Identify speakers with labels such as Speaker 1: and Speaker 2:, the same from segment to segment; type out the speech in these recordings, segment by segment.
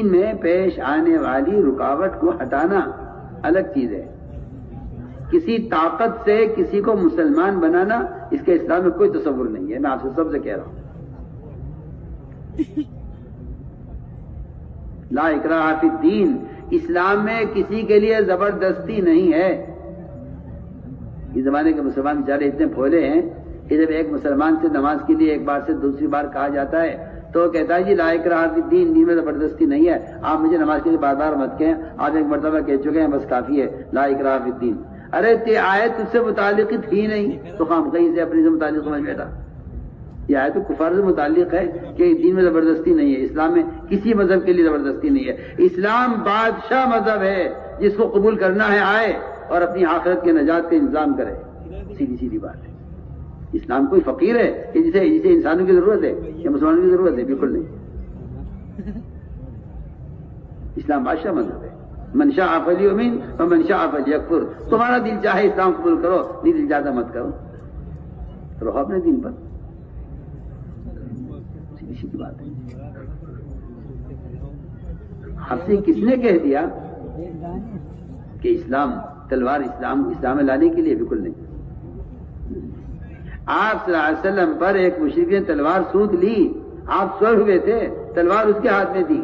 Speaker 1: دین میں پیش آنے والی رکاوٹ کو ہٹانا الگ چیز ہے. کسی طاقت سے کسی کو مسلمان بنانا اس کے اسلام میں کوئی تصور نہیں ہے. میں آپ سے سب سے کہہ رہا ہوں. لا اکراہ فی الدین، اسلام میں کسی کے لیے زبردستی نہیں ہے. اس زمانے کے مسلمان بیچارے اتنے بھولے ہیں کہ جب ایک مسلمان سے نماز کے لیے ایک بار سے دوسری بار کہا جاتا ہے تو وہ کہتا ہے جی لا اکراہ فی الدین، دین میں زبردستی نہیں ہے، آپ مجھے نماز کے لیے بار بار مت کہیں، آپ ایک مرتبہ کہہ چکے ہیں بس کافی ہے لا اکراہ فی الدین. ارے آیت تجھ سے متعلق تھی نہیں تو خام کہیں سے اپنی سے متعلق سمجھ بیٹھا. یہ آیت تو کفار سے متعلق ہے کہ دین میں زبردستی نہیں ہے. اسلام میں کسی مذہب کے لیے زبردستی نہیں ہے. اسلام بادشاہ مذہب ہے، جس کو قبول کرنا ہے آئے اور اپنی آخرت کے نجات کا انتظام کرے. سیدھی سیدھی بات ہے. اسلام کوئی فقیر ہے کہ جسے انسانوں کی ضرورت ہے یا مسلمانوں کی ضرورت ہے؟ بالکل نہیں. اسلام بادشاہ مذہب ہے. من شاء فلیؤمن ومن شاء فلیکفر. تمہارا دل چاہے اسلام قبول کرو، نہیں دل چاہتا مت کرو، رہو اپنے دین پر. سیدھی سیدھی بات ہے. آپ سے کس نے کہہ دیا کہ اسلام تلوار اسلام میں لانے کے لیے؟ بالکل نہیں. آپ صلی اللہ علیہ وسلم پر ایک مشرک نے تلوار سونت لی، آپ سوئے ہوئے تھے، تلوار اس کے ہاتھ میں تھی.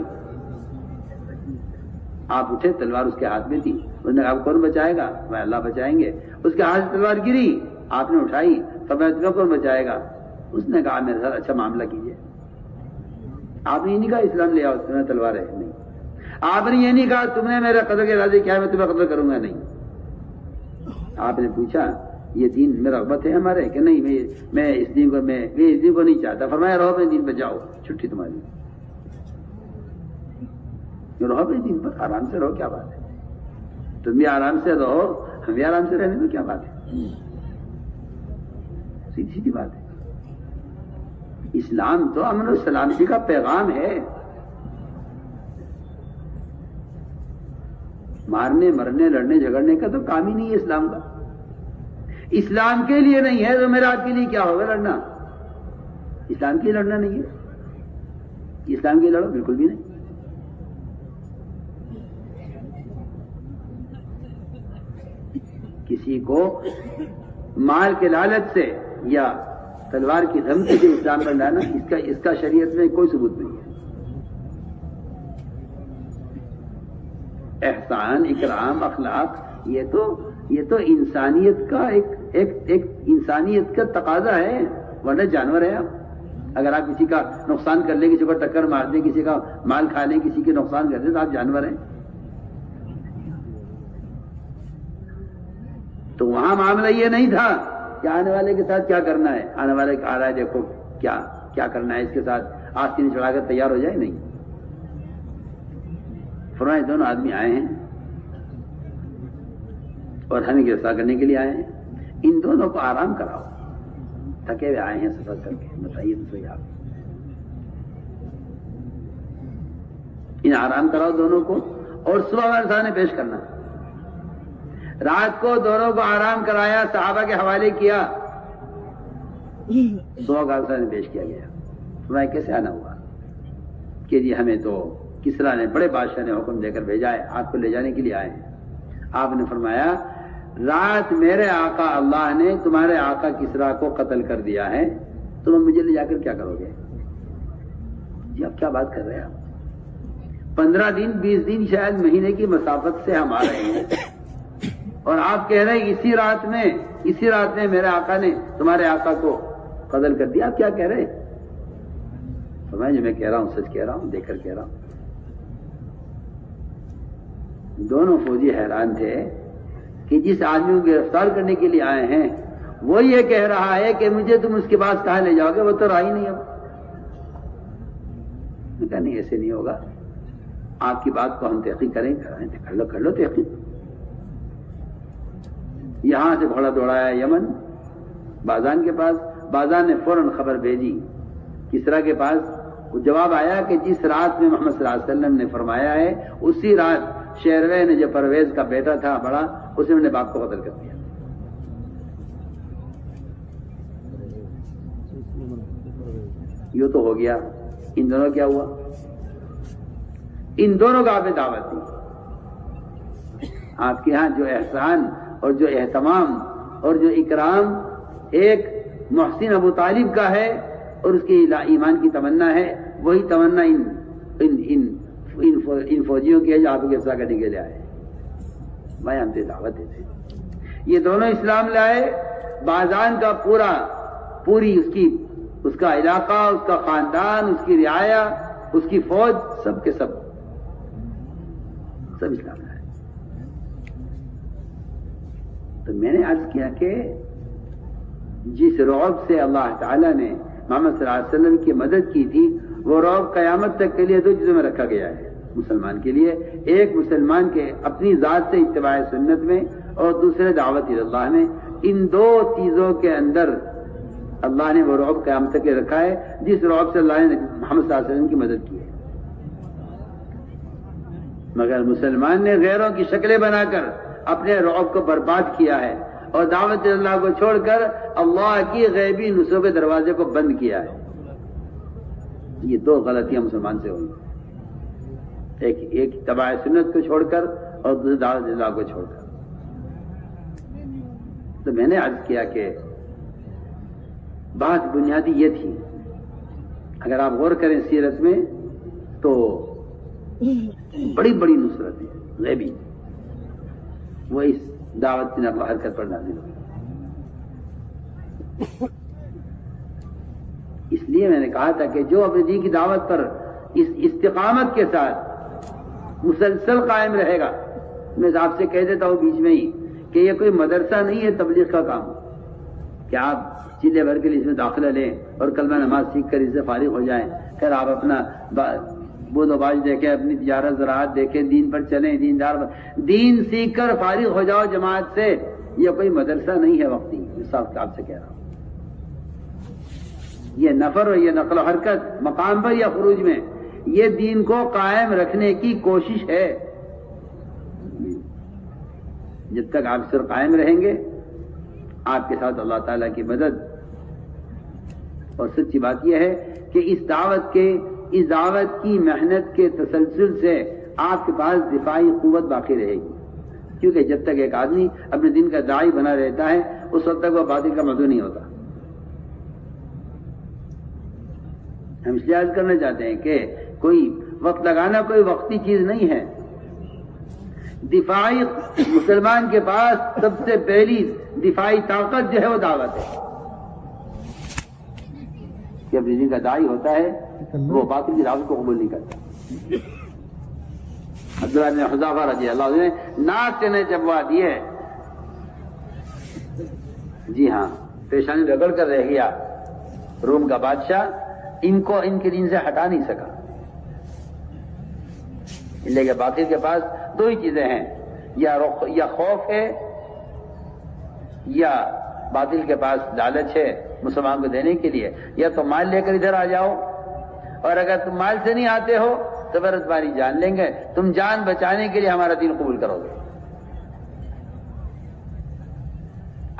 Speaker 1: آپ اٹھے، تلوار اس کے ہاتھ میں تھی. اس نے کہا کون بچائے گا؟ میں اللہ بچائیں گے. اس کے ہاتھ سے تلوار گری، آپ نے اٹھائی، فرمایا تمہیں کون بچائے گا؟ اس نے کہا میرے ساتھ اچھا معاملہ کیجیے. آپ نے یہ نہیں کہا اسلام لے آؤ تمہیں تلوار ہے، نہیں. آپ نے یہ نہیں کہا تم نے میرے قتل کے ارادے کیا میں تمہیں قتل کروں گا، نہیں. آپ نے پوچھا یہ دین میں رغبت ہے ہمارے کہ نہیں؟ میں اس دین کو نہیں چاہتا. فرمایا رہو اپنے دین پہ، جاؤ چھٹی تمہاری. رہو اپنے دین پر، آرام سے رہو، کیا بات ہے؟ تم بھی آرام سے رہو، ہم بھی آرام سے رہنے میں کیا بات ہے؟ سیدھی سیدھی بات ہے. اسلام تو امن و سلامتی کا پیغام ہے. مارنے مرنے لڑنے جھگڑنے کا تو کام ہی نہیں ہے اسلام کا. اسلام کے لیے نہیں ہے تو میرا آپ کے لیے کیا ہوگا لڑنا؟ اسلام کے لیے لڑنا نہیں ہے. اسلام کے لیے لڑو، بالکل بھی نہیں. کسی کو مال کے لالچ سے یا تلوار کی دھمکی سے اسلام میں لانا اس کا شریعت میں کوئی ثبوت نہیں ہے. احسان، اکرام، اخلاق یہ تو انسانیت کا ایک انسانیت کا تقاضا ہے، ورنہ جانور ہے آپ. اگر آپ کسی کا نقصان کر لیں، کسی کو ٹکر مار دیں، کسی کا مال کھا لیں، کسی کے نقصان کر دیں تو آپ جانور ہیں. تو وہاں معاملہ یہ نہیں تھا کہ آنے والے کے ساتھ کیا کرنا ہے. آنے والے آ رہا ہے دیکھو کیا کرنا ہے اس کے ساتھ، آستین چڑھا کر تیار ہو جائے، نہیں. فرمایا دونوں آدمی آئے ہیں اور ہمیں گرفتار کرنے کے لیے آئے ہیں. ان دونوں کو آرام کراؤ، تھکے ہوئے آئے ہیں سفر کر کے. بتائیے تو صحیح آپ، ان آرام کراؤ دونوں کو اور صبح ہمارے سامنے پیش کرنا. رات کو دونوں کو آرام کرایا، صحابہ کے حوالے کیا، صبح کا سامنے پیش کیا گیا. فرمایا کیسے آنا ہوا؟ کہ جی ہمیں تو کسرا نے، بڑے بادشاہ نے حکم دے کر بھیجا ہے، آپ کو لے جانے کے لیے آئے ہیں. آپ نے فرمایا رات میرے آقا اللہ نے تمہارے آقا کسرا کو قتل کر دیا ہے، تم مجھے لے جا کر کیا کرو گے؟ جی آپ کیا بات کر رہے ہیں؟ آپ 15 دن 20 دن شاید مہینے کی مسافت سے ہم آ رہے ہیں اور آپ کہہ رہے ہیں اسی رات میں میرے آقا نے تمہارے آقا کو قتل کر دیا. آپ کیا کہہ رہے ہیں؟ فرمایا جو میں کہہ رہا ہوں سچ کہہ رہا ہوں، دیکھ کر کہہ رہا ہوں. دونوں فوجی حیران تھے کہ جس آدمی کو گرفتار کرنے کے لیے آئے ہیں وہ یہ کہہ رہا ہے کہ مجھے تم اس کے پاس کہاں لے جاؤ گے، وہ تو رہا ہی نہیں. اب میں کہا نہیں ایسے نہیں ہوگا، آپ کی بات کو ہم تحقیق کریں. کر لو تحقیق. یہاں سے گھوڑا دوڑایا یمن بازان کے پاس. بازان نے فوراً خبر بھیجی کسرا کے پاس. جواب آیا کہ جس رات میں محمد صلی اللہ علیہ وسلم نے فرمایا ہے اسی رات شیروے نے، جو پرویز کا بیٹا تھا بڑا، اس نے اپنے باپ کو قتل کر دیا. یہ تو ہو گیا. ان دونوں کیا ہوا؟ ان دونوں کا آپ نے دعوت دی. آپ کے ہاں جو احسان اور جو اہتمام اور جو اکرام ایک محسن ابو طالب کا ہے اور اس کے ایمان کی تمنا ہے، وہی تمنا ان فوجیوں کی ہے جو آپ کو گرفتار کرنے کے لیے آئے. بھائی ہم سے دعوت دیتے، یہ دونوں اسلام لائے. بازان کا پوری اس کا علاقہ، اس کا خاندان، اس کی رعایا، اس کی فوج، سب کے سب اسلام لائے. تو میں نے عرض کیا کہ جس رعب سے اللہ تعالیٰ نے محمد صلی اللہ علیہ وسلم کی مدد کی تھی، وہ رعب قیامت تک کے لیے دو چیزوں میں رکھا گیا ہے مسلمان کے لیے. ایک مسلمان کے اپنی ذات سے اتباع سنت میں، اور دوسرے دعوت اللہ میں. ان دو چیزوں کے اندر اللہ نے وہ رعب قیامت تک رکھا ہے جس رعب سے اللہ نے محمد صلی اللہ علیہ وسلم کی مدد کی ہے. مگر مسلمان نے غیروں کی شکلیں بنا کر اپنے رعب کو برباد کیا ہے اور دعوت اللہ کو چھوڑ کر اللہ کی غیبی نصروں کے دروازے کو بند کیا ہے. یہ دو غلطیاں مسلمان سے ہوئی، ایک اتباع سنت کو چھوڑ کر اور دوسری دعوت اللہ کو چھوڑ کر. تو میں نے عرض کیا کہ بات بنیادی یہ تھی، اگر آپ غور کریں سیرت میں تو بڑی بڑی نصرتیں غیبی وہ اس دعوت کی نقل و حرکت پر نازل ہوئی. اس لیے میں نے کہا تھا کہ جو اپنے دین کی دعوت پر اس استقامت کے ساتھ مسلسل قائم رہے گا، میں آپ سے کہہ دیتا ہوں بیچ میں ہی کہ یہ کوئی مدرسہ نہیں ہے تبلیغ کا کام کہ آپ چلے بھر کے لیے اس میں داخلہ لیں اور کلمہ نماز سیکھ کر اس سے فارغ ہو جائیں، پھر آپ اپنا بود و باش دیکھیں، اپنی تجارت زراعت دیکھیں، دین پر چلیں، دین سیکھ کر فارغ ہو جاؤ جماعت سے. یہ کوئی مدرسہ نہیں ہے وقتی. صاحب آپ سے کہہ رہا ہوں، یہ نفر اور یہ نقل و حرکت مقام پر یا خروج میں، یہ دین کو قائم رکھنے کی کوشش ہے. جب تک آپ صرف قائم رہیں گے آپ کے ساتھ اللہ تعالیٰ کی مدد. اور سچی بات یہ ہے کہ اس دعوت کی محنت کے تسلسل سے آپ کے پاس دفاعی قوت باقی رہے گی، کیونکہ جب تک ایک آدمی اپنے دین کا داعی بنا رہتا ہے اس وقت تک وہ باطل کا مدعو نہیں ہوتا. ہم اس لیے عرض کرنا چاہتے ہیں کہ کوئی وقت لگانا کوئی وقتی چیز نہیں ہے. دفاعی مسلمان کے پاس سب سے پہلی دفاعی طاقت جو ہے وہ دعوت ہے. کہ اپنے دین کا داعی ہوتا ہے وہ باطل کی دعوت کو قبول نہیں کرتا. عبداللہ بن حذافہ رضی اللہ عنہ نے ناک سے چبوا دیے، جی ہاں، پیشانی رگڑ کر رہ گیا. روم کا بادشاہ ان کو ان کے دین سے ہٹا نہیں سکا. لیکن باطل کے پاس دو ہی چیزیں ہیں، یا خوف ہے یا باطل کے پاس لالچ ہے مسلمان کو دینے کے لیے. یا تو مال لے کر ادھر آ جاؤ، اور اگر تم مال سے نہیں آتے ہو تو پھر تمہاری جان لیں گے، تم جان بچانے کے لیے ہمارا دین قبول کرو گے.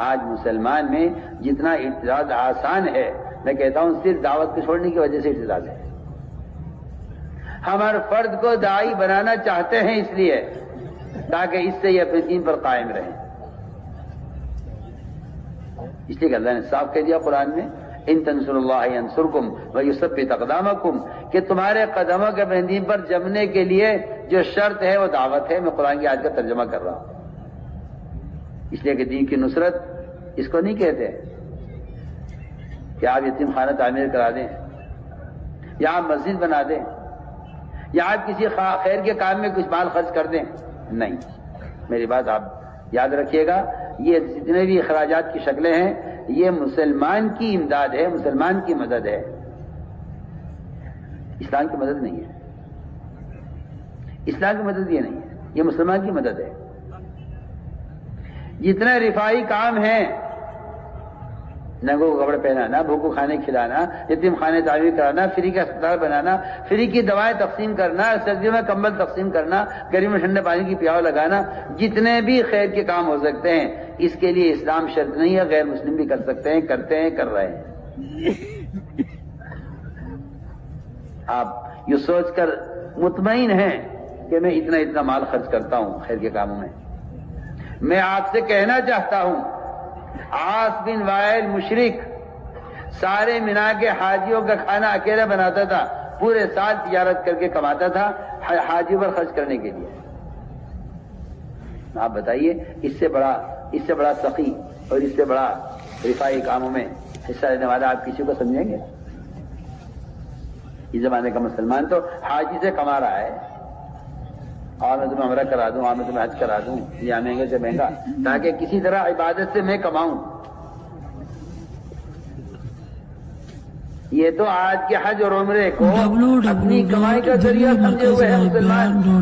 Speaker 1: آج مسلمان میں جتنا ارتداد آسان ہے، میں کہتا ہوں صرف دعوت کو چھوڑنے کی وجہ سے ارتداد ہے. ہم ہر فرد کو داعی بنانا چاہتے ہیں اس لیے تاکہ اس سے یہ اپنے دین پر قائم رہیں. اس لیے کہ اللہ نے صاف کہہ دیا قرآن میں، ان تنصروا اللہ ینصرکم ویثبت اقدامکم، کہ تمہارے قدموں کے اپنے دین پر جمنے کے لیے جو شرط ہے وہ دعوت ہے. میں قرآن کی آیت کا ترجمہ کر رہا ہوں. اس لیے کہ دین کی نصرت اس کو نہیں کہتے کہ آپ یتیم خانہ تعمیر کرا دیں، یا آپ مسجد بنا دیں، یا آپ کسی خیر کے کام میں کچھ مال خرچ کر دیں. نہیں، میری بات آپ یاد رکھیے گا، یہ جتنے بھی اخراجات کی شکلیں ہیں یہ مسلمان کی امداد ہے، مسلمان کی مدد ہے، اسلام کی مدد نہیں ہے. اسلام کی مدد یہ نہیں ہے، یہ مسلمان کی مدد ہے. جتنے رفائی کام ہیں، ننگوں کو کپڑے پہنانا، بھوکو کھانے کھلانا، یتیم خانے تعمیر کرانا، فری کا اسپتال بنانا، فری کی دوائیں تقسیم کرنا، سردیوں میں کمبل تقسیم کرنا، گرمی میں ٹھنڈے پانی کی پیاؤ لگانا، جتنے بھی خیر کے کام ہو سکتے ہیں اس کے لیے اسلام شرط نہیں ہے. غیر مسلم بھی کر سکتے ہیں، کرتے ہیں، کر رہے ہیں. آپ یہ سوچ کر مطمئن ہیں کہ میں اتنا اتنا مال خرچ کرتا ہوں خیر کے کاموں میں. میں آپ سے کہنا چاہتا ہوں عاص بن وائل مشرک سارے مینا کے حاجیوں کا کھانا اکیلا بناتا تھا, پورے سال تجارت کر کے کماتا تھا حاجیوں پر خرچ کرنے کے لیے. آپ بتائیے اس سے بڑا سخی اور اس سے بڑا رفائی کاموں میں حصہ لینے والا آپ کسی کو سمجھیں گے؟ اس زمانے کا مسلمان تو حاجی سے کما رہا ہے, اور میں تمہیں عمرہ کرا دوں, اور میں تمہیں حج کرا دوں, یا مہنگے سے مہنگا, تاکہ کسی طرح عبادت سے میں کماؤں. یہ تو آج کے حج اور عمرے کو اپنی کمائی کا ذریعہ سمجھے ہوئے ہیں مسلمان.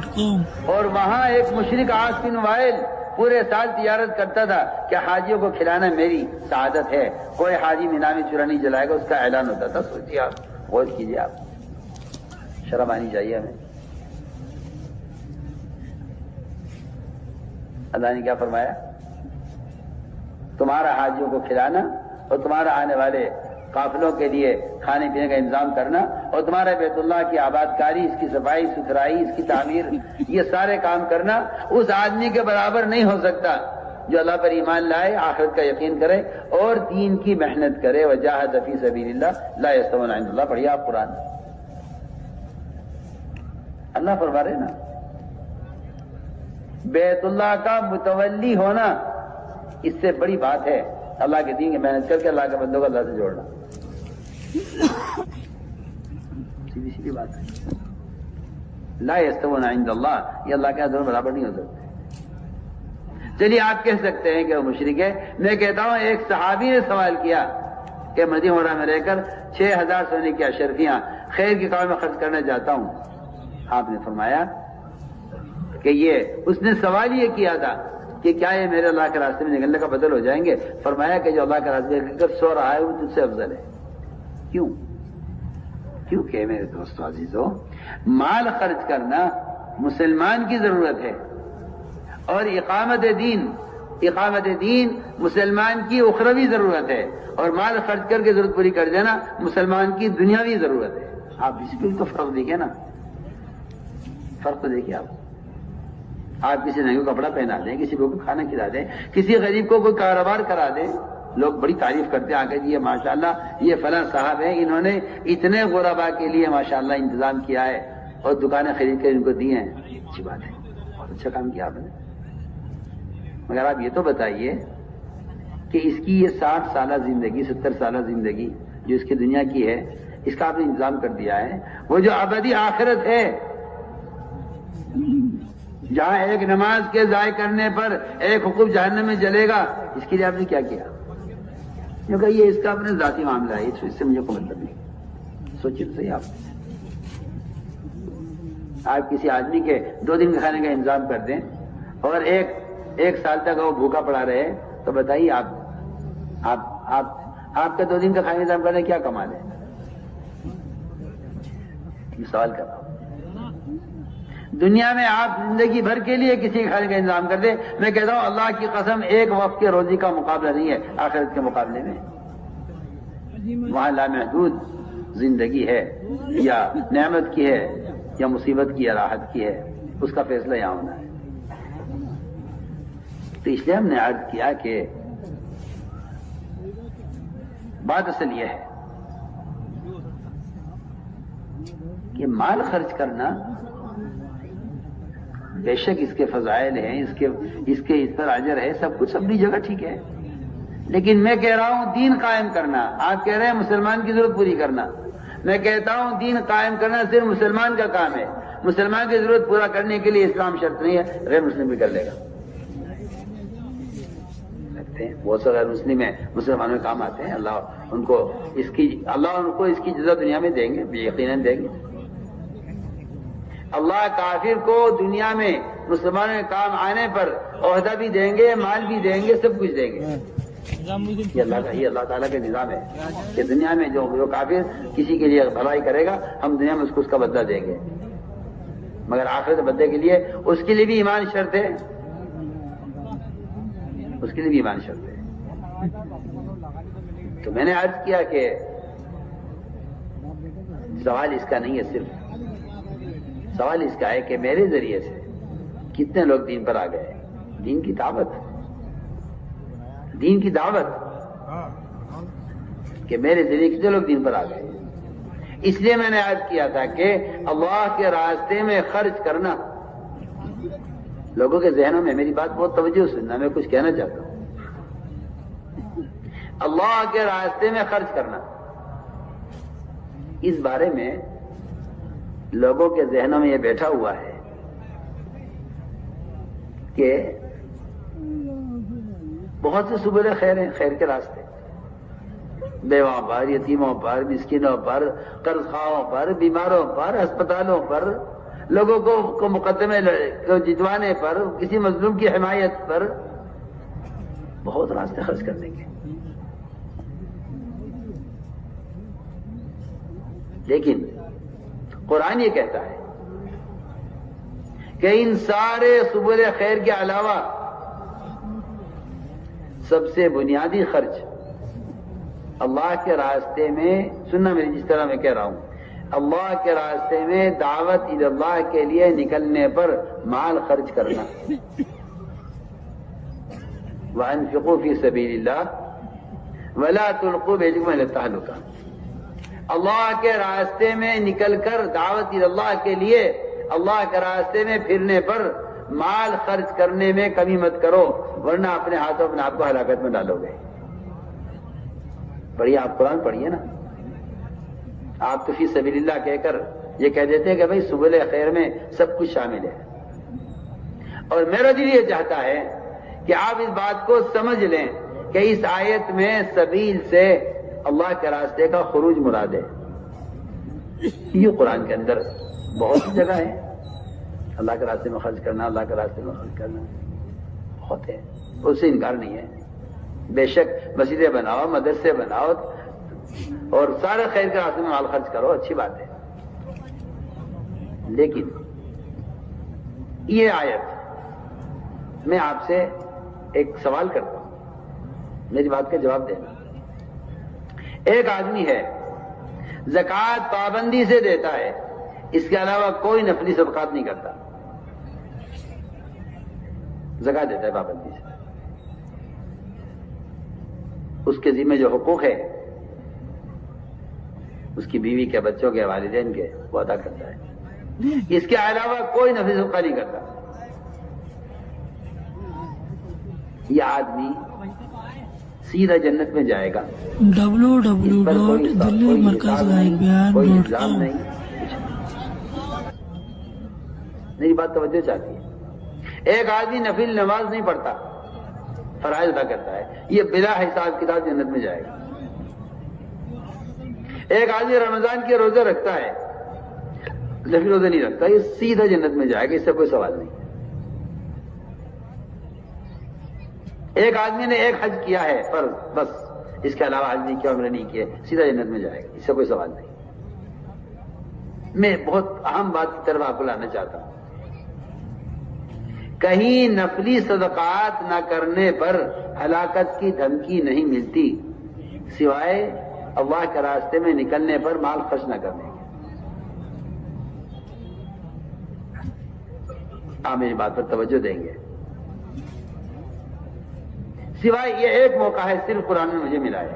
Speaker 1: اور وہاں ایک مشرک عاص بن وائل پورے سال تجارت کرتا تھا کہ حاجیوں کو کھلانا میری سعادت ہے, کوئی حاجی مینا میں چورا نہیں جلائے گا, اس کا اعلان ہوتا تھا. سوچیے آپ, غور کیجیے آپ, شرم آنی چاہیے ہمیں. اللہ نے کیا فرمایا؟ تمہارا حاجیوں کو کھلانا اور تمہارا آنے والے قافلوں کے لیے کھانے پینے کا انتظام کرنا, اور تمہارے بیت اللہ کی آباد کاری, اس کی صفائی ستھرائی, اس کی تعمیر, یہ سارے کام کرنا اس آدمی کے برابر نہیں ہو سکتا جو اللہ پر ایمان لائے, آخرت کا یقین کرے اور دین کی محنت کرے. وجاہد فی سبیل اللہ لا یستوون عند اللہ. پڑھیے آپ قرآن. اللہ فرما رہے نا, بیت اللہ کا متولی ہونا اس سے بڑی بات ہے اللہ کے دین کی محنت کر کے اللہ کے بندوں کو اللہ سے جوڑنا. سیدھی سیدھی بات ہے. لا یستوون عند اللہ, یہ اللہ کے دونوں برابر نہیں ہو سکتے. چلیے آپ کہہ سکتے ہیں کہ وہ مشرک ہے. میں کہتا ہوں ایک صحابی نے سوال کیا کہ مدینہ منورہ میں رہ کر 6000 سونے کی اشرفیاں خیر کے کام میں خرچ کرنا چاہتا ہوں. آپ نے فرمایا کہ اس نے سوال یہ کیا تھا کہ کیا یہ میرے اللہ کے راستے میں نکلنے کا بدل ہو جائیں گے؟ فرمایا کہ جو اللہ کے راستے میں نکل کر سو رہا ہے وہ تجھ سے افضل ہے. کیوں؟ کیونکہ میرے دوستو عزیزو, مال خرچ کرنا مسلمان کی ضرورت ہے, اور اقامت دین مسلمان کی اخروی ضرورت ہے, اور مال خرچ کر کے ضرورت پوری کر دینا مسلمان کی دنیاوی ضرورت ہے. آپ اس پہ تو فرق دیکھیں نا, فرق تو دیکھیے آپ کسی ننگے کو کپڑا پہنا دیں, کسی کو کھانا کھلا دیں, کسی غریب کو کوئی کاروبار کرا دیں, لوگ بڑی تعریف کرتے ہیں آ کے, یہ ماشاءاللہ یہ فلاں صاحب ہیں, انہوں نے اتنے غربا کے لیے ماشاءاللہ انتظام کیا ہے اور دکانیں خرید کے ان کو دی ہیں. اچھی بات ہے, بہت اچھا کام کیا آپ نے. مگر آپ یہ تو بتائیے کہ اس کی یہ 60 سالہ زندگی 70 سالہ زندگی جو اس کی دنیا کی ہے, اس کا آپ نے انتظام کر دیا ہے. وہ جو ابدی آخرت ہے جہاں ایک نماز کے ضائع کرنے پر ایک حقوق جہنم میں جلے گا, اس کے لیے آپ نے کیا کیا؟ کیونکہ یہ اس کا اپنے ذاتی معاملہ ہے, اس سے مجھے کوئی مطلب نہیں. سوچیے تو صحیح آپ کسی آدمی کے 2 دن کے کھانے کا انتظام کر دیں اور ایک سال تک وہ بھوکا پڑا رہے, تو بتائیے آپ کا 2 دن کا کھانے کا انتظام کرنے کیا کمال ہے؟ یہ سوال کر رہا ہوں. دنیا میں آپ زندگی بھر کے لیے کسی کھانے کا انتظام کر دیں, میں کہتا ہوں اللہ کی قسم ایک وقت کے روزی کا مقابلہ نہیں ہے آخرت کے مقابلے میں. وہاں لامحدود زندگی ہے, یا نعمت کی ہے یا مصیبت کی یا راحت کی ہے, اس کا فیصلہ یہاں ہونا ہے. تو اس لیے ہم نے عرض کیا کہ بات اصل یہ ہے کہ مال خرچ کرنا بے شک اس کے فضائل ہیں, اس پر اجر ہے, سب کچھ اپنی جگہ ٹھیک ہے, لیکن میں کہہ رہا ہوں دین قائم کرنا. آپ کہہ رہے ہیں مسلمان کی ضرورت پوری کرنا, میں کہتا ہوں دین قائم کرنا صرف مسلمان کا کام ہے. مسلمان کی ضرورت پورا کرنے کے لیے اسلام شرط نہیں ہے, غیر مسلم بھی کر لے گا. بہت سے غیر مسلم ہیں, مسلمانوں کے کام آتے ہیں, اللہ ان کو اس کی جزا دنیا میں دیں گے, یقیناً دیں گے. اللہ کافر کو دنیا میں مسلمانوں کے کام آنے پر عہدہ بھی دیں گے, مال بھی دیں گے, سب کچھ دیں گے. یہ اللہ تعالیٰ کا نظام ہے کہ دنیا میں جو کافر کسی کے لیے بھلائی کرے گا, ہم دنیا میں اس کا بدلہ دیں گے, مگر آخرت بدلے کے لیے اس کے لیے بھی ایمان شرط ہے, اس کے لیے بھی ایمان شرط ہے. تو میں نے عرض کیا کہ سوال اس کا نہیں ہے, سوال اس کا ہے کہ میرے ذریعے سے کتنے لوگ دین پر آ گئے؟ دین کی دعوت کہ میرے ذریعے کتنے لوگ دین پر آ گئے. اس لیے میں نے عرض کیا تھا کہ اللہ کے راستے میں خرچ کرنا، لوگوں کے ذہنوں میں میری بات بہت توجہ سننا، میں کچھ کہنا چاہتا ہوں. اللہ کے راستے میں خرچ کرنا، اس بارے میں لوگوں کے ذہنوں میں یہ بیٹھا ہوا ہے کہ بہت سے سبل خیر ہیں، خیر کے راستے، بیواں پر، یتیموں پر، مسکینوں پر، قرض خواہوں پر، بیماروں پر، ہسپتالوں پر، لوگوں کو مقدمے کو جتوانے پر، کسی مظلوم کی حمایت پر، بہت راستے خرچ کرنے کے. لیکن قرآن یہ کہتا ہے کہ ان سارے سبل خیر کے علاوہ سب سے بنیادی خرچ اللہ کے راستے میں، سننا میری جس طرح میں کہہ رہا ہوں، اللہ کے راستے میں دعوت اللہ کے لیے نکلنے پر مال خرچ کرنا. وَأَنفِقُوا فِي سَبِيلِ اللَّهِ وَلَا تُلْقُوا بِأَيْدِيكُمْ إِلَى التَّهْلُكَةِ. اللہ کے راستے میں نکل کر دعوت اللہ کے لیے اللہ کے راستے میں پھرنے پر مال خرچ کرنے میں کمی مت کرو، ورنہ اپنے ہاتھوں اپنے آپ کو ہلاکت میں ڈالو گے. پڑھیے، آپ قرآن پڑھیے نا. آپ تو فی سبیل اللہ کہہ کر یہ کہہ دیتے ہیں کہ بھائی سبل خیر میں سب کچھ شامل ہے. اور میرا دل یہ چاہتا ہے کہ آپ اس بات کو سمجھ لیں کہ اس آیت میں سبیل سے اللہ کے راستے کا خروج مراد ہے. یہ قرآن کے اندر بہت سی جگہ ہے اللہ کے راستے میں خرچ کرنا، اللہ کے راستے میں خرچ کرنا بہت ہے، اس سے انکار نہیں ہے. بے شک مسجدیں بناؤ، مدرسے بناؤ اور سارے خیر کے راستے میں مال خرچ کرو، اچھی بات ہے. لیکن یہ آیت میں آپ سے ایک سوال کرتا ہوں، میری بات کا جواب دینا. ایک آدمی ہے زکوٰۃ پابندی سے دیتا ہے، اس کے علاوہ کوئی نفلی صدقات نہیں کرتا، زکوٰۃ دیتا ہے پابندی سے. اس کے ذمہ جو حقوق ہے اس کی بیوی کے، بچوں کے، والدین کے، وہ ادا کرتا ہے. اس کے علاوہ کوئی نفلی صدقہ نہیں کرتا. یہ آدمی سیدھا جنت میں جائے گا.
Speaker 2: www.delhimarkazgaibian.com.
Speaker 1: میری بات توجہ چاہتی ہے. ایک آدمی نفل نماز نہیں پڑھتا، فرائض ادا کرتا ہے، یہ بلا حساب کتاب جنت میں جائے گا. ایک آدمی رمضان کے روزے رکھتا ہے، نفل روزے نہیں رکھتا، یہ سیدھا جنت میں جائے گا، اس سے کوئی سوال نہیں. ایک آدمی نے ایک حج کیا ہے فرض، بس اس کے علاوہ حج نہیں کیا، عمرہ نہیں کیا، سیدھا جنت میں جائے گا، اس سے کوئی سوال نہیں. میں بہت اہم بات کی طرف آپ کو لانا چاہتا ہوں. کہیں نفلی صدقات نہ کرنے پر ہلاکت کی دھمکی نہیں ملتی سوائے اللہ کے راستے میں نکلنے پر مال خرچ نہ کرنے کے. آپ میری بات پر توجہ دیں گے. سوائے یہ ایک موقع ہے صرف قرآن میں مجھے ملا ہے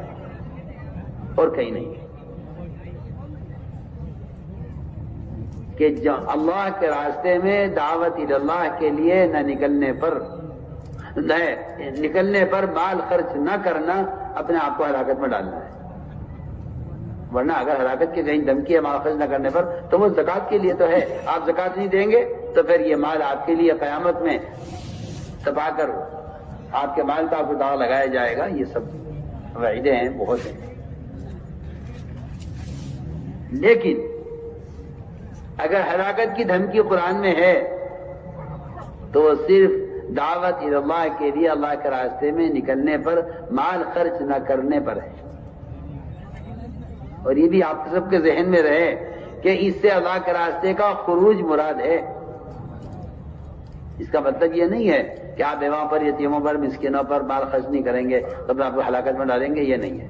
Speaker 1: اور کہیں نہیں ہے کہ جو اللہ کے راستے میں دعوت اللہ کے لیے نہ نکلنے پر مال خرچ نہ کرنا اپنے آپ کو ہلاکت میں ڈالنا ہے. ورنہ اگر ہلاکت کی کہیں دھمکی ہے مال خرچ نہ کرنے پر تو وہ زکوٰۃ کے لیے تو ہے. آپ زکوٰۃ نہیں دیں گے تو پھر یہ مال آپ کے لیے قیامت میں تباہ کر آپ کے مال کا آپ کو داغ لگایا جائے گا. یہ سب وعیدیں ہیں، بہت ہیں. لیکن اگر ہلاکت کی دھمکی قرآن میں ہے تو وہ صرف دعوت اللہ کے لیے اللہ کے راستے میں نکلنے پر مال خرچ نہ کرنے پر ہے. اور یہ بھی آپ سب کے ذہن میں رہے کہ اس سے اللہ کے راستے کا خروج مراد ہے. اس کا مطلب یہ نہیں ہے کہ آپ بیواں پر، یتیموں پر، مسکینوں پر مال خرچ نہیں کریں گے تو اپنے آپ کو ہلاکت میں ڈالیں گے، یہ نہیں ہے.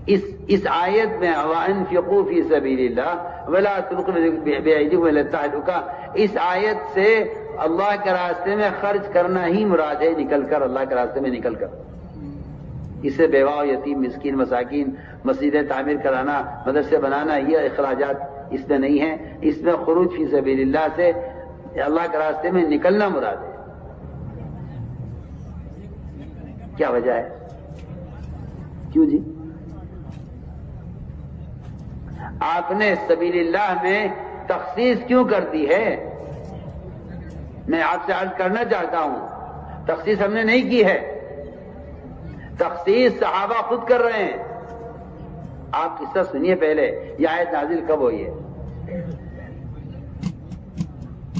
Speaker 1: اس آیت میں وَأَنفِقُوا فِي سَبِيلِ اللَّهِ وَلَا تُلْقُوا بِأَيْدِيكُمْ إِلَى التَّهْلُكَةِ، اس آیت سے اللہ کے راستے میں خرچ کرنا ہی مراد ہے، نکل کر اللہ کے راستے میں نکل کر. اس سے بیوہ و یتیم مسکین مساکین مسجدیں تعمیر کرانا مدرسے بنانا یہ اخراجات اس میں نہیں ہیں. اس میں خروج فی سبیل اللہ سے اللہ کے راستے میں نکلنا مراد ہے. کیا وجہ ہے؟ کیوں جی آپ نے سبیل اللہ میں تخصیص کیوں کر دی ہے؟ میں آپ سے عرض کرنا چاہتا ہوں تخصیص ہم نے نہیں کی ہے، تخصیص صحابہ خود کر رہے ہیں. آپ قصہ سنیے پہلے، یہ آیت نازل کب ہوئی ہے؟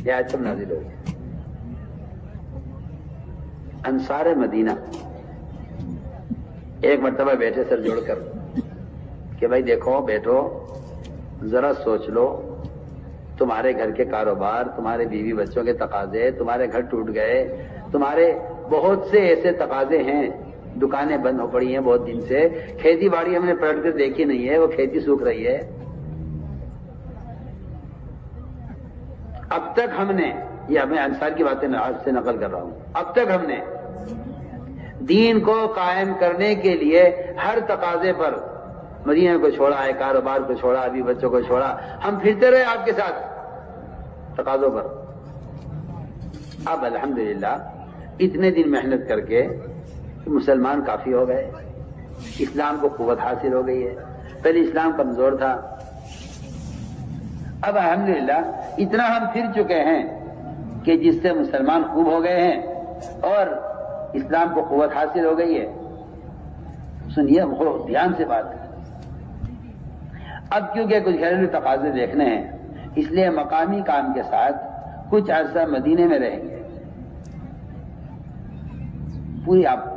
Speaker 1: یہ آیت کب نازل ہوئی ہے؟ انصار مدینہ ایک مرتبہ بیٹھے سر جوڑ کر کہ بھائی دیکھو بیٹھو ذرا سوچ لو، تمہارے گھر کے کاروبار، تمہارے بیوی بچوں کے تقاضے، تمہارے گھر ٹوٹ گئے، تمہارے بہت سے ایسے تقاضے ہیں، دکانیں بند ہو پڑی ہیں بہت دن سے، کھیتی باڑی ہم نے پلٹ کر دیکھی نہیں ہے، وہ کھیتی سوکھ رہی ہے. اب تک ہم نے، یہ میں انصار کی باتیں آج سے نقل کر رہا ہوں، اب تک ہم نے دین کو قائم کرنے کے لیے ہر تقاضے پر مدینہ کو چھوڑا ہے، کاروبار کو چھوڑا، ابھی بچوں کو چھوڑا، ہم پھرتے رہے آپ کے ساتھ تقاضوں پر. اب الحمدللہ اتنے دن محنت کر کے مسلمان کافی ہو گئے، اسلام کو قوت حاصل ہو گئی ہے. پہلے اسلام کمزور تھا، اب الحمدللہ اتنا ہم پھر چکے ہیں کہ جس سے مسلمان خوب ہو گئے ہیں اور اسلام کو قوت حاصل ہو گئی ہے. سنیے دھیان سے بات. اب کیونکہ کچھ گھریلو تقاضے دیکھنے ہیں اس لیے مقامی کام کے ساتھ کچھ عرصہ مدینے میں رہیں گے.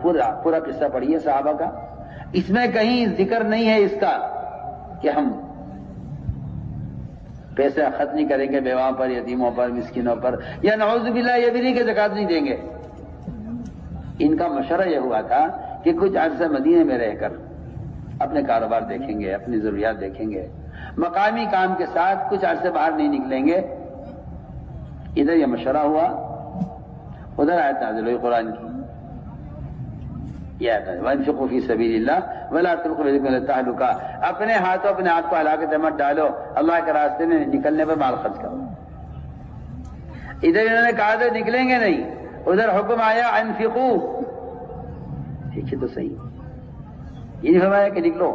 Speaker 1: پورا قصہ پڑھیے صحابہ کا، اس میں کہیں ذکر نہیں ہے اس کا کہ ہم پیسے خرچ نہیں کریں گے بیواؤں پر، یتیموں پر، مسکینوں پر، یا نعوذ باللہ یہ بھی نہیں کہ زکات نہیں دیں گے. ان کا مشورہ یہ ہوا تھا کہ کچھ عرصہ مدینے میں رہ کر اپنے کاروبار دیکھیں گے، اپنی ضروریات دیکھیں گے، مقامی کام کے ساتھ کچھ عرصے باہر نہیں نکلیں گے. ادھر یہ مشورہ ہوا، ادھر آیت نازل ہوئی قرآن کی. یہ آیت ہے وَانفِقُوا فِي سَبِيلِ اللَّهِ وَلَا تُلْقُوا بِأَيْدِيكُمْ إِلَى التَّهْلُكَةِ، اپنے ہاتھوں اپنے آپ کو ہلاکت میں مت ڈالو، اللہ کے راستے میں نکلنے پر مال خرچ کرو. ادھر انہوں نے کہا تھا نکلیں گے نہیں، ادھر حکم آیا انفقوا. ٹھیک ہے تو صحیح، یہ نہیں فرمایا کہ نکلو،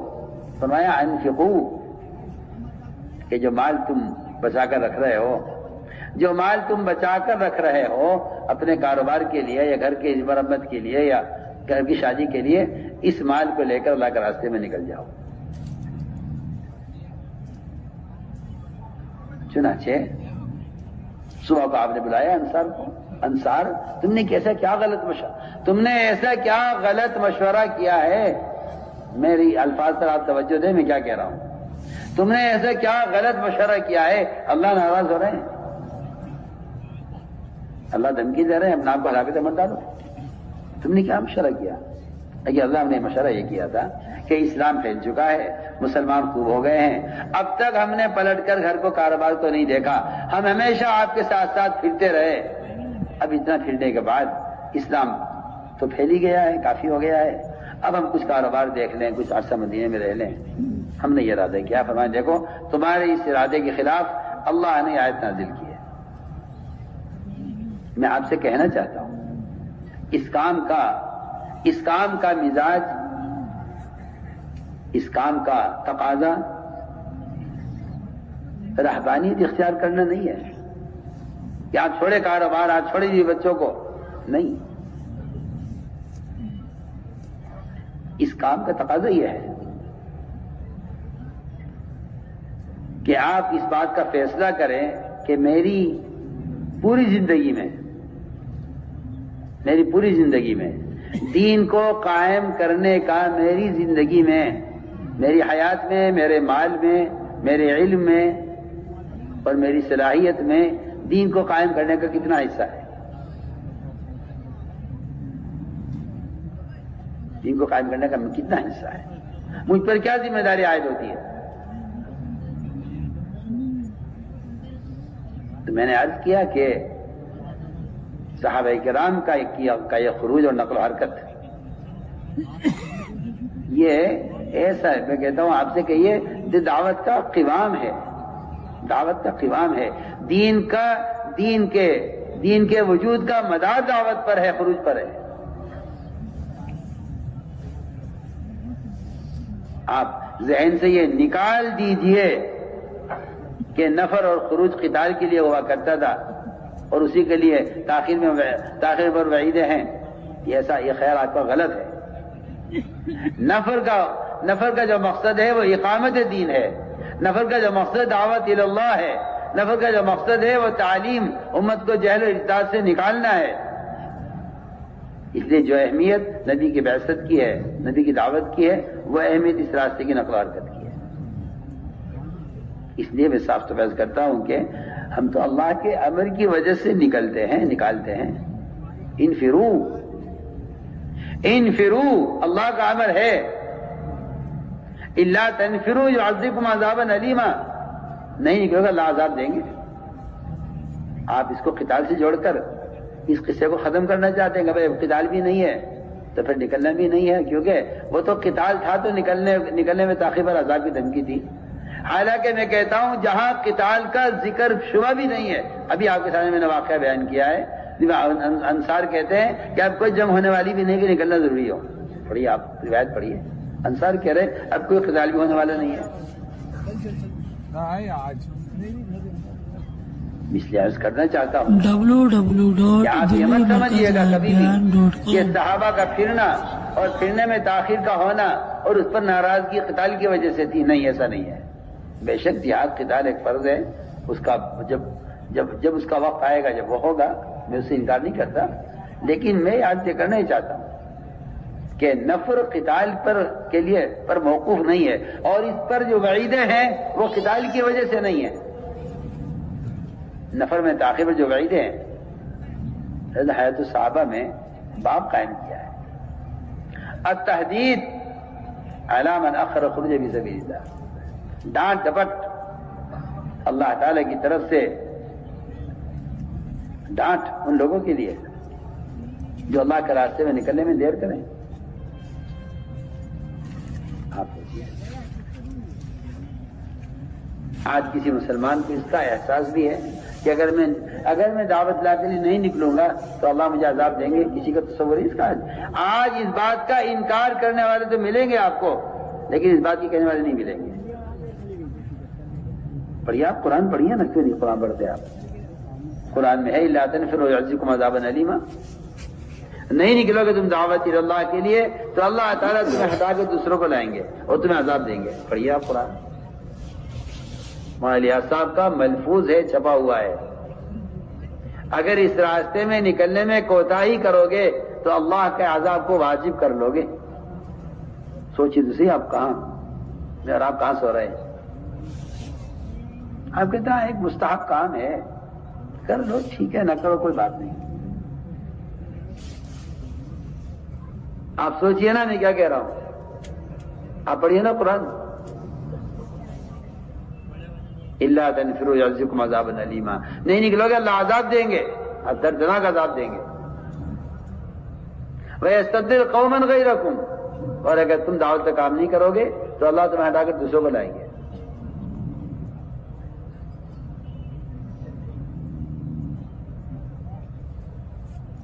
Speaker 1: فرمایا انفقوا کہ جو مال تم بچا کر رکھ رہے ہو، جو مال تم بچا کر رکھ رہے ہو اپنے کاروبار کے لیے یا گھر کی مرمت کے لیے یا گھر کی شادی کے لیے، اس مال کو لے کر اللہ کے راستے میں نکل جاؤ. چنانچہ صبح کو آپ نے بلایا انصار کو. انصار تم نے کیا غلط مشورہ کیا ہے؟ میری الفاظ پر آپ توجہ دیں، میں کیا کہہ رہا ہوں. تم نے ایسا کیا غلط مشورہ کیا ہے؟ اللہ ناراض ہو رہے ہیں، اللہ دھمکی دے رہے ہیں اپنے آپ کو ہلاکت مت ڈالو. تم نے کیا مشورہ کیا؟ کہ اللہ نے مشورہ یہ کیا تھا کہ اسلام پھیل چکا ہے، مسلمان خوب ہو گئے ہیں، اب تک ہم نے پلٹ کر گھر کو کاروبار کو نہیں دیکھا، ہم ہمیشہ آپ کے ساتھ ساتھ پھرتے رہے. اب اتنا پھرنے کے بعد اسلام تو پھیل ہی گیا ہے، کافی ہو گیا ہے، اب ہم کچھ کاروبار دیکھ لیں، کچھ عرصہ مدینے میں رہ لیں. ہم نے یہ ارادہ کیا. فرمایا دیکھو تمہارے اس ارادے کے خلاف اللہ نے آیت نازل کی ہے. میں آپ سے کہنا چاہتا ہوں اس کام کا مزاج، اس کام کا تقاضا رہبانیت اختیار کرنا نہیں ہے کہ آپ چھوڑے کاروبار، آپ چھوڑے بھی بچوں کو، نہیں. اس کام کا تقاضا یہ ہے کہ آپ اس بات کا فیصلہ کریں کہ میری پوری زندگی میں دین کو قائم کرنے کا، میری زندگی میں، میری حیات میں، میرے مال میں، میرے علم میں اور میری صلاحیت میں دین کو قائم کرنے کا کتنا حصہ ہے. دین کو قائم کرنے کا کتنا حصہ ہے. مجھ پر کیا ذمہ داری عائد ہوتی ہے؟ تو میں نے عرض کیا کہ صحابہ کرام کا یہ خروج اور نقل و حرکت یہ ایسا ہے، میں کہتا ہوں آپ سے کہ یہ دعوت کا قوام ہے، دعوت کا قوام ہے، دین کے وجود کا مدار دعوت پر ہے، خروج پر ہے۔ آپ ذہن سے یہ نکال دیجئے کہ نفر اور خروج قتال کے لیے ہوا کرتا تھا اور اسی کے لیے تاخیر پر وعیدیں ہیں، یہ خیال آپ کا غلط ہے۔ نفر کا جو مقصد ہے وہ اقامت دین ہے، نفر کا جو مقصد دعوت اللہ ہے، نفر کا جو مقصد ہے وہ تعلیم، امت کو جہل و ارتداد سے نکالنا ہے۔ اس لیے جو اہمیت نبی کی بعثت کی ہے، نبی کی دعوت کی ہے، وہ اہمیت اس راستے کی نقل و حرکت کی ہے۔ اس لیے میں صاف تفصیل کرتا ہوں کہ ہم تو اللہ کے امر کی وجہ سے نکالتے ہیں۔ انفرو اللہ کا امر ہے، الا تنفروا يعذبكم عذابا الیما، نہیں نکلو گا اللہ عذاب دیں گے۔ آپ اس کو قتال سے جوڑ کر اس قصے کو ختم کرنا چاہتے ہیں کہ بھائی قتال بھی نہیں ہے تو پھر نکلنا بھی نہیں ہے، کیونکہ وہ تو قتال تھا تو نکلنے میں تاخیر پر عذاب کی دھمکی تھی۔ حالانکہ میں کہتا ہوں جہاں قتال کا ذکر شبہ بھی نہیں ہے، ابھی آپ کے سامنے میں نے واقعہ بیان کیا ہے، انصار کہتے ہیں کہ اب کوئی جنگ ہونے والی بھی نہیں کہ نکلنا ضروری ہو۔ پڑھیے آپ روایت پڑھیے، انصار کہہ رہے اب کوئی قتال بھی ہونے والا نہیں ہے۔ اس لیے عرض کرنا چاہتا ہوں کہ آپ یہ مت سمجھیے گا کبھی بھی کہ صحابہ کا پھرنا اور پھرنے میں تاخیر کا ہونا اور اس پر ناراضگی قتال کی وجہ سے تھی، نہیں ایسا نہیں ہے۔ بے شک جہاد قتال ایک فرض ہے، اس کا جب اس کا وقت آئے گا، جب وہ ہوگا، میں اس سے انکار نہیں کرتا، لیکن میں آج یہ کرنا ہی چاہتا ہوں کہ نفر قتال پر موقوف نہیں ہے، اور اس پر جو وعیدیں ہیں وہ قتال کی وجہ سے نہیں ہے۔ نفر میں تاخیر پر جو وعیدیں ہیں، حضرت حیات الصحابہ میں باب قائم کیا ہے، التحدید علی من اخر خروج فی سبیل اللہ، ڈانٹ ڈپٹ اللہ تعالی کی طرف سے ڈانٹ ان لوگوں کے لیے جو اللہ کے راستے میں نکلنے میں دیر کریں۔ آپ دیکھیے آج کسی مسلمان کو اس کا احساس بھی ہے کہ اگر میں دعوت لا کے لیے نہیں نکلوں گا تو اللہ مجھے عذاب دیں گے، کسی کا تصور اس کا آج اس بات کا انکار کرنے والے تو ملیں گے آپ کو، لیکن اس بات کی کہنے والے نہیں ملیں گے۔ پڑھیے آپ قرآن پڑھیے نا، کیوں نہیں قرآن پڑھتے آپ؟ قرآن میں ہے الا تنفروا يعذبكم عذابا الیما، نہیں نکلو گے تم دعوت اللہ کے لیے تو اللہ تعالیٰ تمہیں ہٹا کے دوسروں کو لائیں گے اور تمہیں عذاب دیں گے۔ پڑھیے آپ قرآن، مولانا الیاس صاحب کا ملفوظ ہے، چھپا ہوا ہے، اگر اس راستے میں نکلنے میں کوتاہی کرو گے تو اللہ کے عذاب کو واجب کر لو گے۔ سوچیے تو صحیح، آپ کہاں اور آپ کہاں سو رہے ہیں؟ آپ کہتے ہیں ایک مستحب کام ہے، کر لو، ٹھیک ہے، نہ کرو کوئی بات نہیں۔ آپ سوچئے نا میں کیا کہہ رہا ہوں، آپ پڑھیے نا قرآن، الا تنفروا يعذبكم عذابا الیما، نہیں نکلو گے اللہ عذاب دیں گے، اب دردناک عذاب دیں گے۔ وَيَسْتَبْدِلْ قَوْمًا غَيْرَكُمْ، اور اگر تم دعوت کا کام نہیں کرو گے تو اللہ تمہیں ہٹا کر دوسروں کو لائیں گے۔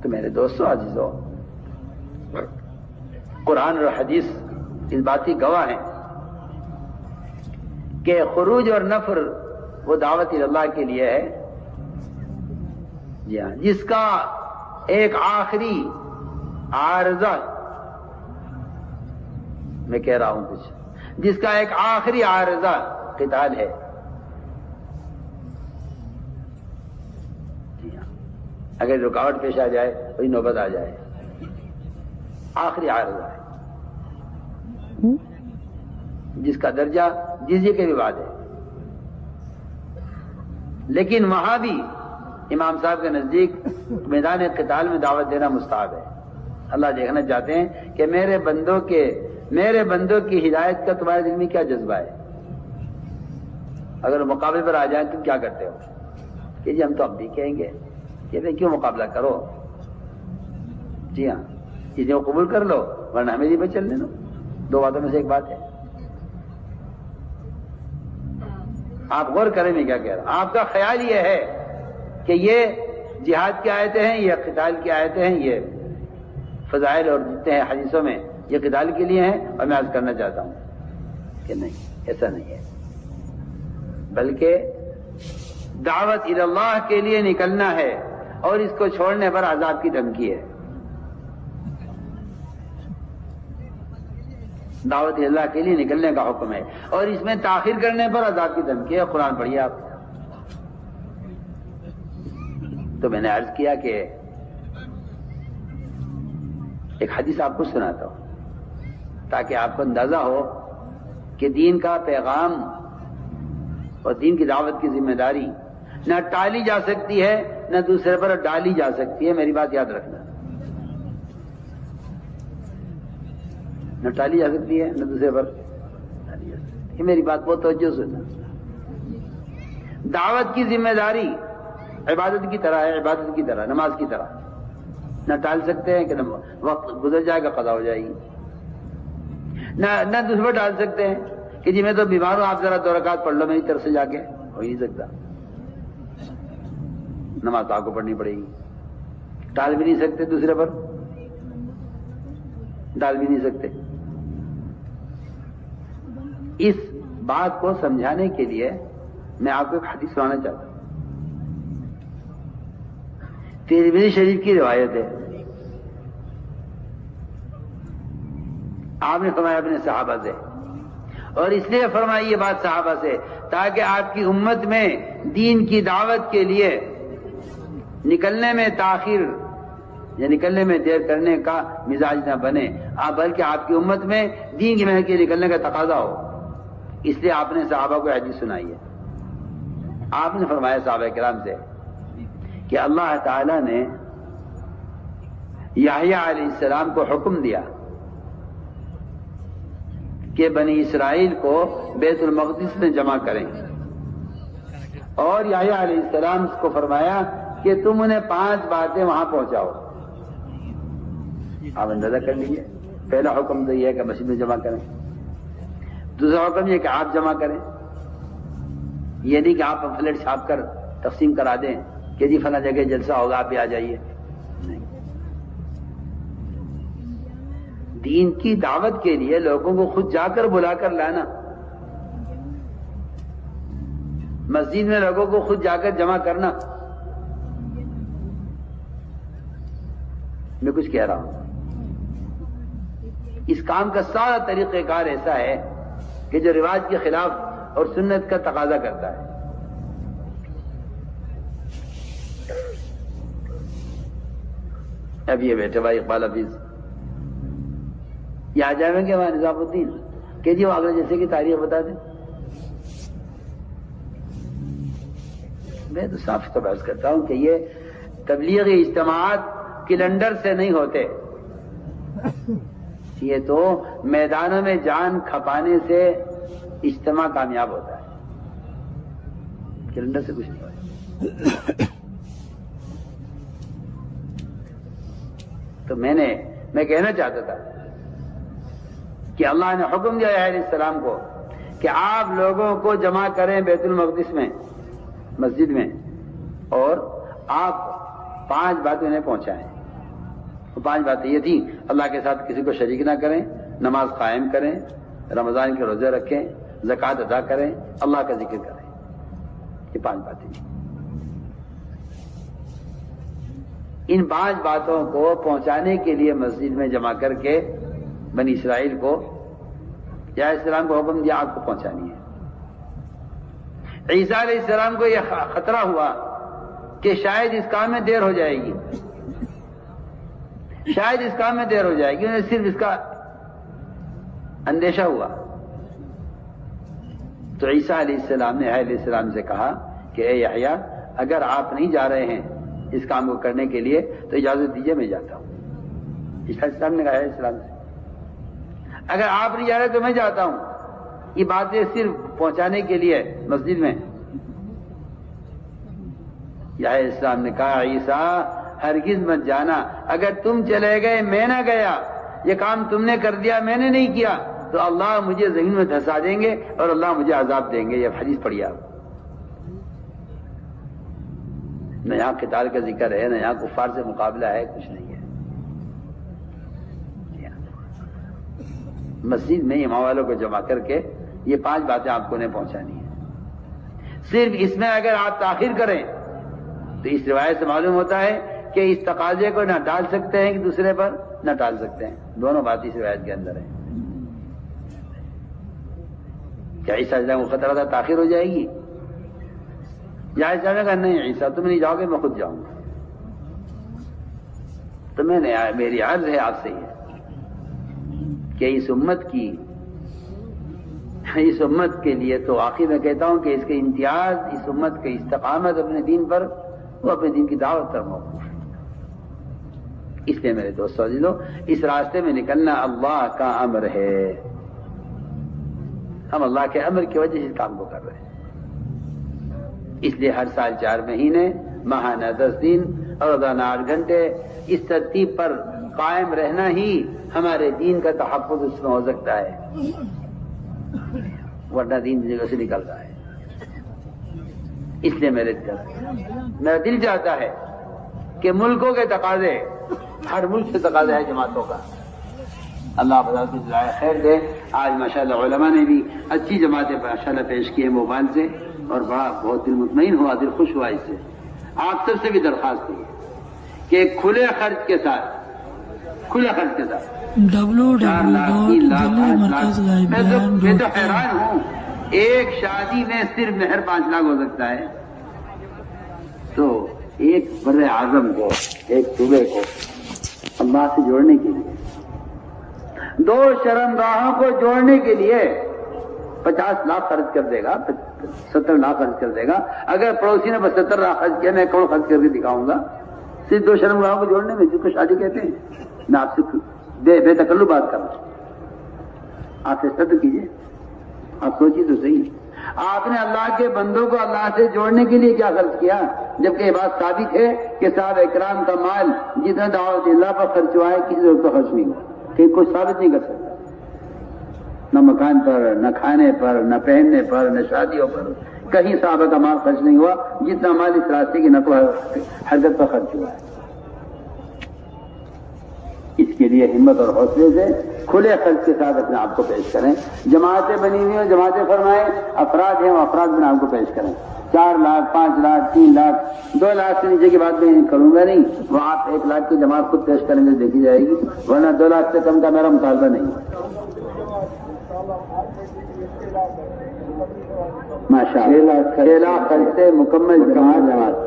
Speaker 1: تو میرے دوستو عزیزو، قرآن اور حدیث اس بات کی گواہ ہیں کہ خروج اور نفر وہ دعوت اللہ کے لیے ہے، جی ہاں، جس کا ایک آخری عارضہ، میں کہہ رہا ہوں کچھ، جس کا ایک آخری عارضہ قتال ہے۔ جی ہاں، اگر رکاوٹ پیش آ جائے وہی نوبت آ جائے، آخری عارضہ ہے جس کا درجہ جزیے کے بھی بعد ہے، لیکن وہاں بھی امام صاحب کے نزدیک میدان قتال میں دعوت دینا مستحب ہے۔ اللہ دیکھنا چاہتے ہیں کہ میرے بندوں کے میرے بندوں کی ہدایت کا تمہارے دل میں کیا جذبہ ہے؟ اگر مقابلے پر آ جائیں تم کیا کرتے ہو کہ جی ہم تو اب بھی کہیں گے کہ بھائی کیوں مقابلہ کرو، جی ہاں اسے وہ قبول کر لو ورنہ ہمیں بھی چلنے دو، دو باتوں میں سے ایک بات ہے۔ آپ غور کریں میں کیا کہہ رہا ہوں۔ آپ کا خیال یہ ہے کہ یہ جہاد کی آیتیں ہیں، یہ قتال کی آیتیں ہیں، یہ فضائل اور جتنے ہیں حدیثوں میں یہ قتال کے لیے ہیں، اور میں عرض کرنا چاہتا ہوں کہ نہیں، ایسا نہیں ہے، بلکہ دعوت الی اللہ کے لیے نکلنا ہے اور اس کو چھوڑنے پر عذاب کی دھمکی ہے۔ دعوت الی اللہ کے لیے نکلنے کا حکم ہے اور اس میں تاخیر کرنے پر عذاب کی دھمکی ہے۔ قرآن پڑھیے آپ۔ تو میں نے عرض کیا کہ ایک حدیث آپ کو سناتا ہوں تاکہ آپ کو اندازہ ہو کہ دین کا پیغام اور دین کی دعوت کی ذمہ داری نہ ٹالی جا سکتی ہے نہ دوسرے پر ڈالی جا سکتی ہے۔ میری بات یاد رکھنا، نہ ٹالی جا سکتی ہے نہ دوسرے پر ڈالی جا سکتی ہے۔ میری بات بہت توجہ سننا۔ دعوت کی ذمہ داری عبادت کی طرح ہے، عبادت کی طرح، نماز کی طرح، نہ ٹال سکتے ہیں کہ وقت گزر جائے گا قضا ہو جائے گی، نہ دوسرے پر ڈال سکتے ہیں کہ جی میں تو بیمار ہوں آپ ذرا 2 رکعت پڑھ لو میری طرف سے جا کے، ہو ہی نہیں سکتا۔ نماز تو آپ کو پڑھنی پڑے گی، ٹال بھی نہیں سکتے، دوسرے پر ڈال بھی نہیں سکتے۔ اس بات کو سمجھانے کے لیے میں آپ کو ایک حدیث سنانا چاہتا ہوں۔ ترمذی شریف کی روایت ہے، آپ نے فرمایا اپنے صحابہ سے، اور اس لیے فرمائی یہ بات صحابہ سے تاکہ آپ کی امت میں دین کی دعوت کے لیے نکلنے میں تاخیر یا نکلنے میں دیر کرنے کا مزاج نہ بنے، بلکہ آپ کی امت میں دین کی محنت کے لیے نکلنے کا تقاضا ہو۔ اس لیے آپ نے صحابہ کو حدیث سنائی ہے۔ آپ نے فرمایا صحابہ کرام سے کہ اللہ تعالی نے یحییٰ علیہ السلام کو حکم دیا کہ بنی اسرائیل کو بیت المقدس میں جمع کریں، اور یحییٰ علیہ السلام کو فرمایا کہ تم انہیں 5 باتیں وہاں پہنچاؤ۔ آپ اندازہ کر لیجیے، پہلا حکم تو یہ ہے کہ مسجد میں جمع کریں، دوسرا حکم یہ کہ آپ جمع کریں، یہ نہیں کہ آپ پمفلیٹ چھاپ کر تقسیم کرا دیں کہ جی فلاں جگہ جلسہ ہوگا آپ بھی آ جائیے، نہیں۔ دین کی دعوت کے لیے لوگوں کو خود جا کر بلا کر لانا، مسجد میں لوگوں کو خود جا کر جمع کرنا۔ میں کچھ کہہ رہا ہوں، اس کام کا سارا طریقہ کار ایسا ہے کہ جو رواج کے خلاف اور سنت کا تقاضا کرتا ہے۔ اب یہ بیٹھے بھائی اقبال حفیظ یہ آ جائیں گے وہاں نظام الدین کہ جی وہ اگلے جیسے کی تاریخ بتا دیں۔ میں تو صاف بحث کرتا ہوں کہ یہ تبلیغی اجتماعات کیلنڈر سے نہیں ہوتے، یہ تو میدانوں میں جان کھپانے سے اجتماع کامیاب ہوتا ہے، کیلنڈر سے کچھ نہیں ہوتا۔ تو میں کہنا چاہتا تھا کہ اللہ نے حکم دیا ہے علیہ السلام کو کہ آپ لوگوں کو جمع کریں بیت المقدس میں، مسجد میں، اور آپ 5 باتیں انہیں پہنچائیں۔ وہ 5 باتیں یہ تھیں، اللہ کے ساتھ کسی کو شریک نہ کریں، نماز قائم کریں، رمضان کے روزے رکھیں، زکوٰۃ ادا کریں، اللہ کا ذکر کریں۔ یہ 5 باتیں۔ ان 5 باتوں کو پہنچانے کے لیے مسجد میں جمع کر کے بنی اسرائیل کو یا السلام کو حکم دیا آپ کو پہنچانی ہے۔ عیسیٰ علیہ السلام کو یہ خطرہ ہوا کہ شاید اس کام میں دیر ہو جائے گی، شاید اس کام میں دیر ہو جائے گی، انہیں صرف اس کا اندیشہ ہوا۔ تو عیسیٰ علیہ السلام نے علیہ السلام سے کہا کہ اے یحییٰ، اگر آپ نہیں جا رہے ہیں اس کام کو کرنے کے لیے تو اجازت دیجیے میں جاتا ہوں۔ عیسیٰ علیہ السلام نے کہا علیہ السلام سے اگر آپ نہیں جا رہے تو میں جاتا ہوں. یہ باتیں صرف پہنچانے کے لیے مسجد میں. یا اسلام نے کہا عیسیٰ ہرگز مت جانا، اگر تم چلے گئے میں نہ گیا، یہ کام تم نے کر دیا میں نے نہیں کیا، تو اللہ مجھے زمین میں دھسا دیں گے اور اللہ مجھے عذاب دیں گے. یہ حدیث پڑھی آپ. نہ یہاں قتال کا ذکر ہے، نہ یہاں کفار سے مقابلہ ہے، کچھ نہیں ہے. مسجد میں امام والوں کو جمع کر کے یہ 5 باتیں آپ کو نے پہنچانی ہیں. صرف اس میں اگر آپ تاخیر کریں تو اس روایت سے معلوم ہوتا ہے کہ اس تقاضے کو نہ ڈال سکتے ہیں کہ دوسرے پر نہ ڈال سکتے ہیں. دونوں بات اس روایت کے اندر ہے. کیا عیسیٰ علیہ السلام کو خطرہ تھا تاخیر ہو جائے گی؟ یا عیسیٰ نے کہا نہیں عیسیٰ تم نہیں جاؤ گے، میں خود جاؤں گا. تو میں نے میری عرض ہے آپ سے یہ کہ اس امت کے لیے تو آخر میں کہتا ہوں کہ اس کے امتیاز، اس امت کے استقامت اپنے دین پر، وہ اپنے دین کی دعوت پر موقوف ہے. اس لیے میرے دوستو عزیزو، اس راستے میں نکلنا اللہ کا امر ہے. ہم اللہ کے امر کی وجہ سے اس کام کو کر رہے ہیں. اس لیے ہر سال 4 مہینے، ماہانہ 10 دن اور روزانہ 8 گھنٹے اس ترتیب پر قائم رہنا ہی ہمارے دین کا تحفظ اس میں ہو سکتا ہے، ورنہ دین جگہ سے نکل رہا ہے. اس لیے میرا دل چاہتا ہے کہ ملکوں کے تقاضے، ہر ملک سے تقاضا ہے جماعتوں کا. اللہ بدل کی جزائے خیر دے. آج ماشاءاللہ علماء نے بھی اچھی جماعتیں ماشاءاللہ پیش کی ہیں موبائل سے، اور بہت دل مطمئن ہوا، دل خوش ہوا اس سے. آپ سب سے بھی درخواست ہے کہ کھلے خرچ کے ساتھ میں تو حیران ہوں، ایک شادی میں صرف مہر 5 لاکھ ہو سکتا ہے. تو ایک بر اعظم کو، ایک صوبے کو اللہ سے جوڑنے کے لیے، 2 شرمگاہوں کو جوڑنے کے لیے 50 لاکھ خرچ کر دے گا، 70 لاکھ خرچ کر دے گا. اگر پڑوسی نے 72 لاکھ خرچ کیا، میں 1 کروڑ خرچ کر کے دکھاؤں گا صرف 2 شرمگاہوں کو جوڑنے میں، جس کو شادی کہتے ہیں. میں آپ سے بے تکلف بات کر رہا ہوں، آپ فیصلہ تو کیجیے. آپ سوچیے تو صحیح، آپ نے اللہ کے بندوں کو اللہ سے جوڑنے کے لیے کیا خرچ کیا، جبکہ یہ بات ثابت ہے کہ صحابہ اکرام کا مال جتنا دعوت اللہ پر خرچ ہوا ہے کسی وقت پر خرچ نہیں ہوا. کہ کوئی ثابت نہیں کر سکتا، نہ مکان پر، نہ کھانے پر، نہ پہننے پر، نہ شادیوں پر، کہیں صحابہ کا مال خرچ نہیں ہوا جتنا مال اس راستے کی نقل و حرکت پر خرچ ہوا ہے. اس کے لیے ہمت اور حوصلے سے کھلے خرچ کے ساتھ اپنے آپ کو پیش کریں. جماعتیں بنی ہوئی ہیں، جماعتیں فرمائیں، افراد ہیں وہ افراد اپنے آپ کو پیش کریں. 4 لاکھ 5 لاکھ 3 لاکھ 2 لاکھ سے نیچے کی بات میں کروں گا نہیں. وہ آپ 1 لاکھ کی جماعت خود پیش کریں گے، دیکھی جائے گی، ورنہ 2 لاکھ سے کم کا میرا مطالبہ نہیں. ماشاء اللہ 6 لاکھ خرچ سے مکمل جماعت